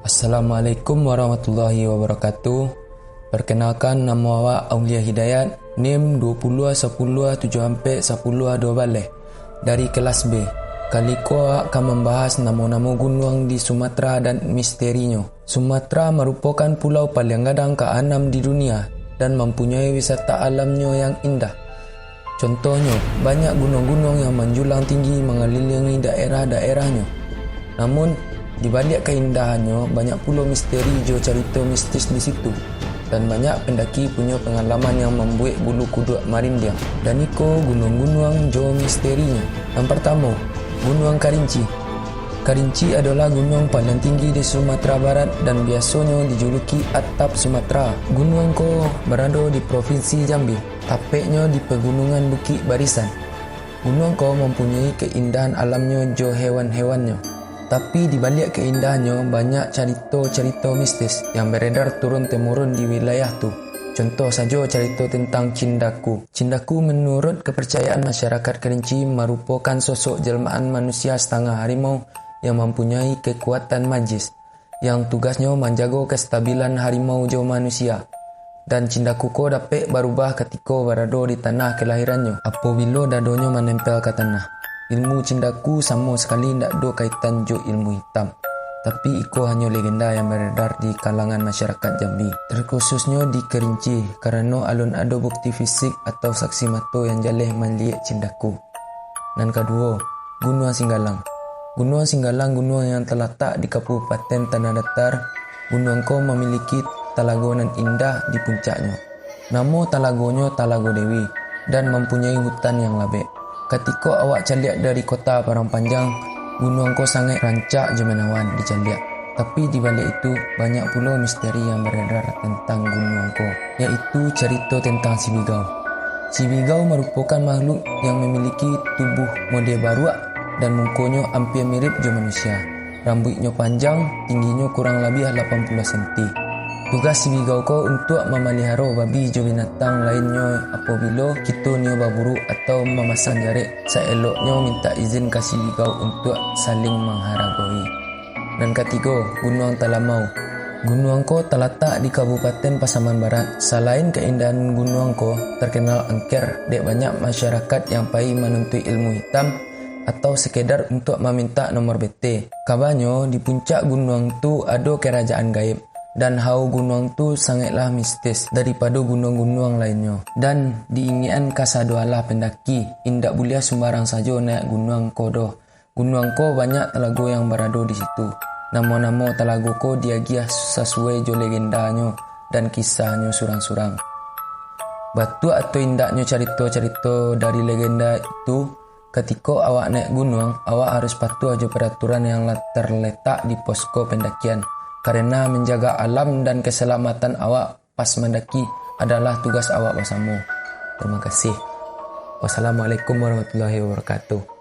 Assalamualaikum warahmatullahi wabarakatuh. Perkenalkan, nama awak Aulia Hidayat, NIM 2010107102 dari kelas B. Kali ko awak akan membahas nama-nama gunung di Sumatera dan misterinya. Sumatera merupakan pulau paling gadang ke-6 di dunia dan mempunyai wisata alamnya yang indah. Contohnya, banyak gunung-gunung yang menjulang tinggi mengelilingi daerah-daerahnya. Namun, di balik keindahannya, banyak pula misteri jo cerita mistis di situ. Dan banyak pendaki punya pengalaman yang membuat bulu kuduk merinding. Dan iko gunung-gunung jo misterinya. Yang pertama, Gunung Karinci. Karinci adalah gunung paling tinggi di Sumatera Barat dan biasanya dijuluki Atap Sumatera. Gunung ko berada di Provinsi Jambi, tapeknya di pegunungan Bukit Barisan. Gunung ko mempunyai keindahan alamnya jo hewan-hewannya. Tapi di balik keindahannya, banyak cerita-cerita mistis yang beredar turun-temurun di wilayah tu. Contoh saja cerita tentang Cindaku. Cindaku menurut kepercayaan masyarakat Kerinci merupakan sosok jelmaan manusia setengah harimau yang mempunyai kekuatan magis, yang tugasnya menjaga kestabilan harimau jo manusia. Dan Cindaku ko dapat berubah ketika berada di tanah kelahirannya apabila dadonya menempel ke tanah. Ilmu Cindaku sama sekali tidak ada kaitan jo ilmu hitam. Tapi iko hanya legenda yang beredar di kalangan masyarakat Jambi. Terkhususnya di Kerinci kerana alun ada bukti fisik atau saksi mata yang jaleh melihat Cindaku. Dan kedua, Gunung Singgalang. Gunung Singgalang gunung yang terletak di Kabupaten Tanah Datar. Gunung ko memiliki talago nan indah di puncaknya. Nama talagonya Talago Dewi dan mempunyai hutan yang labek. Ketika awak caliak dari kota Parang Panjang, gunung ko sangat rancak je menawan di caliak. Tapi di balik itu, banyak pula misteri yang beredar tentang gunung ko, yaitu cerita tentang si Bigau. Si Bigau merupakan makhluk yang memiliki tubuh model baruak dan mukanya hampir mirip je manusia. Rambutnya panjang, tingginya kurang lebih 80 cm. Tugas si Bigau ko untuk memelihara babi jo binatang lainnya apabila kita nio berburu atau memasang jarik. Seeloknya minta izin ke si Bigau untuk saling menghargai. Dan ketiga, Gunung Talamau. Gunung ko terletak di Kabupaten Pasaman Barat. Selain keindahan gunung ko terkenal angker, dek banyak masyarakat yang pai menuntut ilmu hitam atau sekedar untuk meminta nomor BT. Kabarnya di puncak gunung tu ada kerajaan gaib. Dan hau gunung tu sangatlah mistis daripada gunung-gunung lainnya. Dan diinginkan kasadualah pendaki, indak boleh sembarang saja naik gunung ko doh. Gunung ko banyak telago yang berada di situ. Nama-nama telago ko diagiah sesuai jo legendanya dan kisahnya surang-surang. Batu atau indaknya cerita-cerita dari legenda itu, ketika awak naik gunung, awak harus patuh aja peraturan yang terletak di posko pendakian. Karena menjaga alam dan keselamatan awak pas mendaki adalah tugas awak bersama. Terima kasih. Wassalamualaikum warahmatullahi wabarakatuh.